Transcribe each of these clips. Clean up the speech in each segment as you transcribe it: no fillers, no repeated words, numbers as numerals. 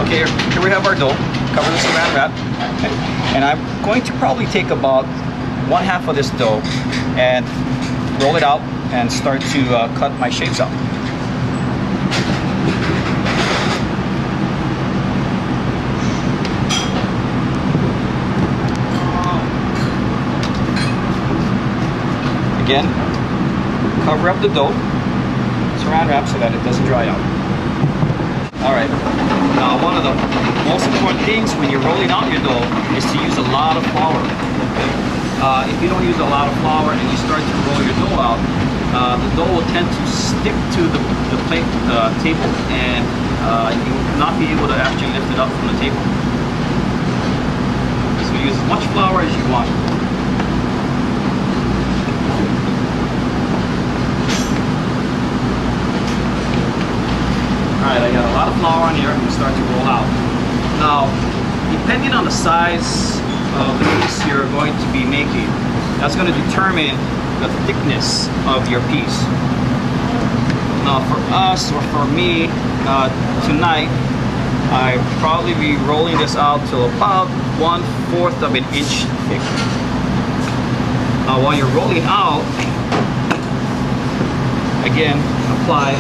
Okay, here we have our dough. Cover this saran wrap. Okay. And I'm going to probably take about 1/2 of this dough and roll it out and start to cut my shapes out. Again, cover up the dough, saran wrap so that it doesn't dry out. Alright, now one of the most important things when you're rolling out your dough is to use a lot of flour. If you don't use a lot of flour and you start to roll your dough out, the dough will tend to stick to the plate table, and you will not be able to actually lift it up from the table. So use as much flour as you want. Alright, I got a lot of flour on here. I'm going to start to roll out. Now, depending on the size of the piece you're going to be making, that's going to determine the thickness of your piece. Now, for us, or for me, tonight, I'll probably be rolling this out to about 1/4 of an inch thick. Now, while you're rolling out, again, apply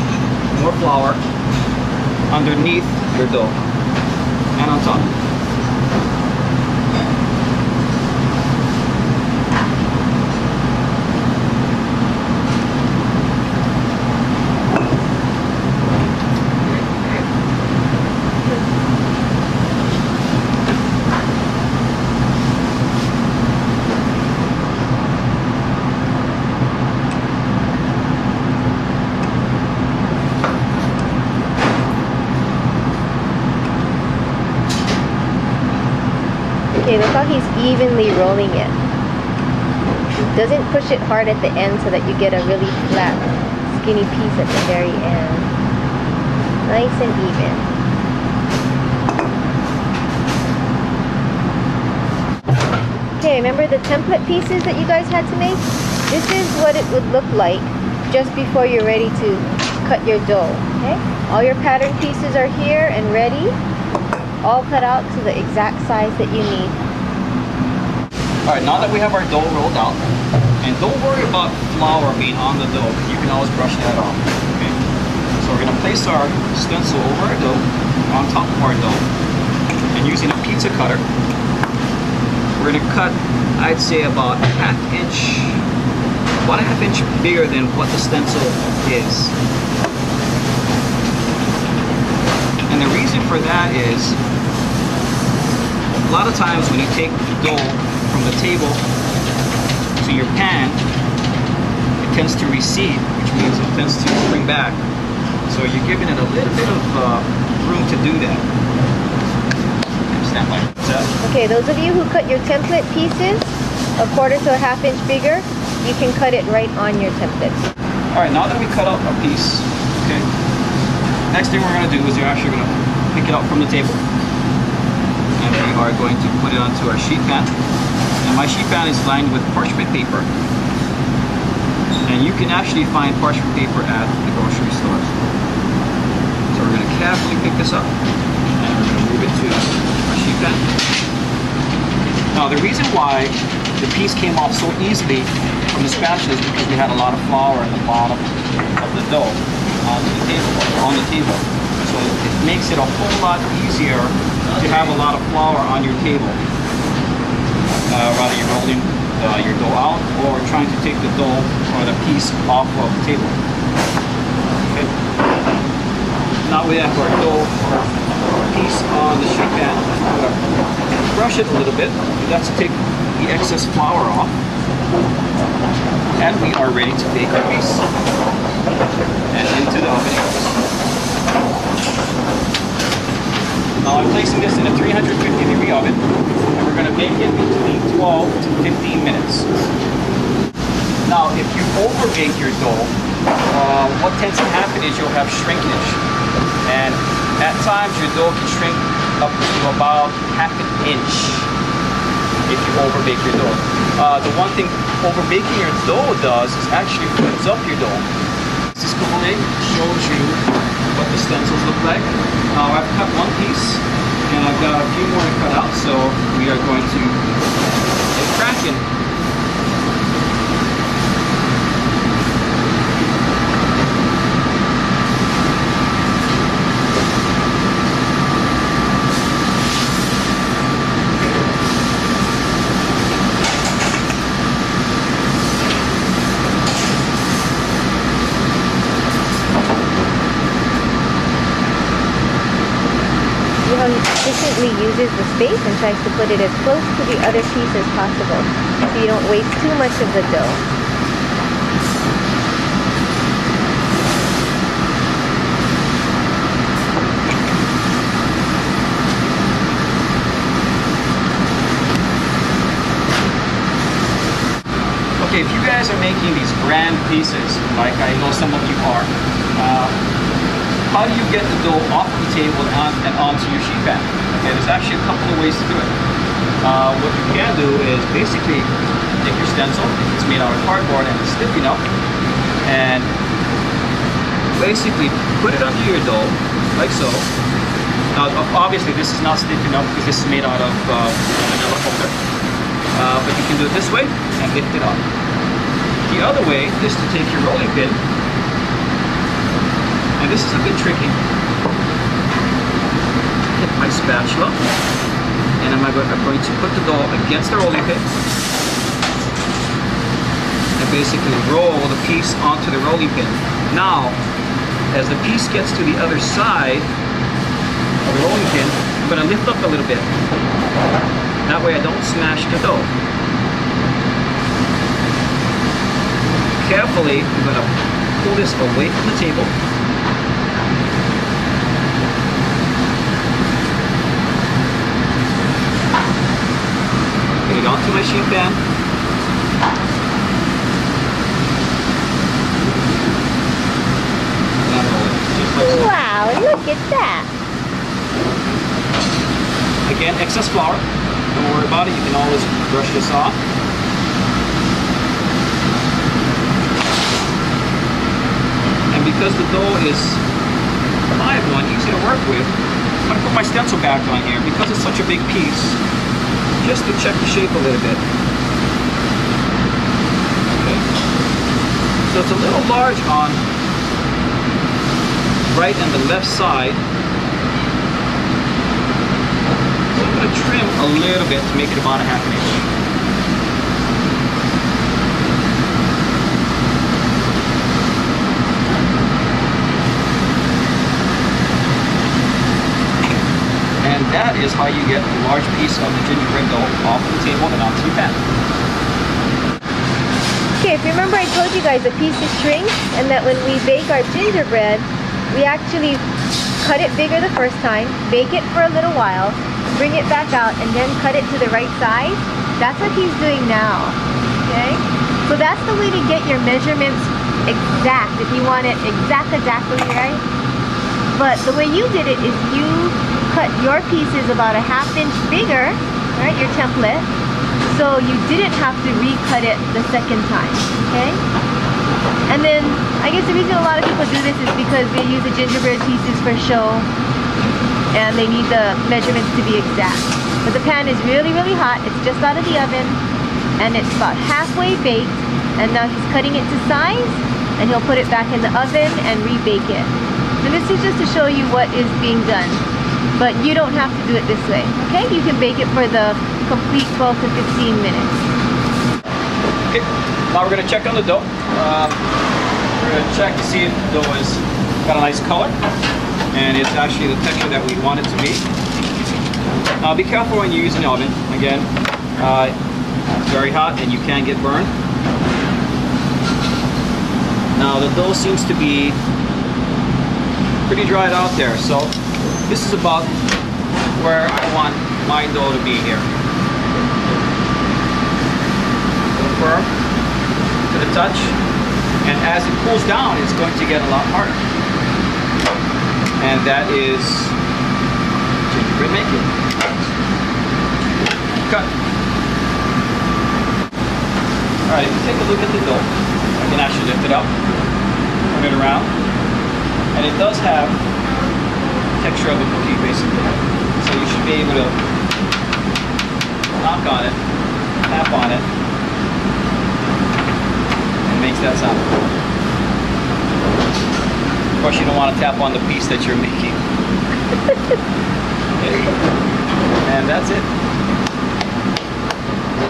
more flour underneath your dough and on top. Okay, look how he's evenly rolling it. He doesn't push it hard at the end so that you get a really flat, skinny piece at the very end. Nice and even. Okay, remember the template pieces that you guys had to make? This is what it would look like just before you're ready to cut your dough. Okay? All your pattern pieces are here and ready. All cut out to the exact size that you need. Alright, now that we have our dough rolled out, and don't worry about flour being on the dough, you can always brush that off. Okay? So we're going to place our stencil over our dough, on top of our dough, and using a pizza cutter, we're going to cut, I'd say about a 1/2 inch, about a 1/2 inch bigger than what the stencil is. And the reason for that is, a lot of times when you take the dough from the table to your pan, it tends to recede, which means it tends to spring back. So you're giving it a little bit of room to do that. Stand by. Okay, those of you who cut your template pieces 1/4 to a 1/2 inch bigger, you can cut it right on your template. Alright, now that we cut out our piece, okay, next thing we're going to do is you're actually going to pick it up from the table. And we are going to put it onto our sheet pan. And my sheet pan is lined with parchment paper. And you can actually find parchment paper at the grocery stores. So we're going to carefully pick this up. And we're going to move it to our sheet pan. Now the reason why the piece came off so easily from the spatula is because we had a lot of flour at the bottom of the dough on the table. So it makes it a whole lot easier to have a lot of flour on your table, rather you're rolling your dough out or trying to take the dough or the piece off of the table. Okay. Now we have our dough or piece on the sheet pan. I'm going to brush it a little bit. That's to take the excess flour off. And we are ready to bake our piece. And into the oven it goes. Now I'm placing this in a 350-degree oven, and we're going to bake it between 12 to 15 minutes. Now, if you over-bake your dough, what tends to happen is you'll have shrinkage. And at times, your dough can shrink up to about 1/2 inch if you over-bake your dough. The one thing over-baking your dough does is actually firms up your dough. This display shows you what what the stencils look like. I've cut one piece and I've got a few more to cut out, so we are going to get cracking. How he efficiently uses the space and tries to put it as close to the other piece as possible so you don't waste too much of the dough. Okay, if you guys are making these grand pieces, like I know some of you are, how do you get the dough off of the table and onto your sheet pan? Okay, there's actually a couple of ways to do it. What you can do is basically take your stencil, if it's made out of cardboard and it's stiff enough, and basically put it under your dough, like so. Now, obviously this is not stiff enough because this is made out of vanilla powder, but you can do it this way and lift it up. The other way is to take your rolling pin. And this is a bit tricky. Hit my spatula, and I'm going to put the dough against the rolling pin and basically roll the piece onto the rolling pin. Now, as the piece gets to the other side of the rolling pin, I'm going to lift up a little bit. That way I don't smash the dough. Carefully, I'm going to pull this away from the table. Get it onto my sheet pan. And roll it, just like so. Wow, look at that! Again, excess flour. Don't worry about it. You can always brush this off. And because the dough is a live one, easy to work with, I'm going to put my stencil back on here because it's such a big piece, just to check the shape a little bit. Okay. So it's a little large on right and the left side. So I'm going to trim a little bit to make it about a half an inch. And that is how you get a large piece of the gingerbread dough off the table and onto your pan. Okay, if you remember I told you guys a piece of shrink, and that when we bake our gingerbread, we actually cut it bigger the first time, bake it for a little while, bring it back out, and then cut it to the right size. That's what he's doing now, okay? So that's the way to get your measurements exact, if you want it exactly right. But the way you did it is you cut your pieces about a ½ inch bigger, right, your template, so you didn't have to recut it the second time, okay? And then, I guess the reason a lot of people do this is because they use the gingerbread pieces for show, and they need the measurements to be exact. But the pan is really, really hot. It's just out of the oven, and it's about halfway baked, and now he's cutting it to size, and he'll put it back in the oven and rebake it. And this is just to show you what is being done. But you don't have to do it this way, okay? You can bake it for the complete 12 to 15 minutes. Okay, now we're going to check on the dough. We're going to check to see if the dough has got a nice color and it's actually the texture that we want it to be. Now be careful when you use an oven. Again, it's very hot and you can get burned. Now the dough seems to be pretty dried out there, so this is about where I want my dough to be here. A little firm to the touch, and as it cools down, it's going to get a lot harder. And that is gingerbread making. Cut. Alright, if you take a look at the dough, I can actually lift it up, turn it around, and it does have texture of the cookie, basically. So you should be able to knock on it, tap on it, and it makes that sound. Of course, you don't want to tap on the piece that you're making. Okay. And that's it.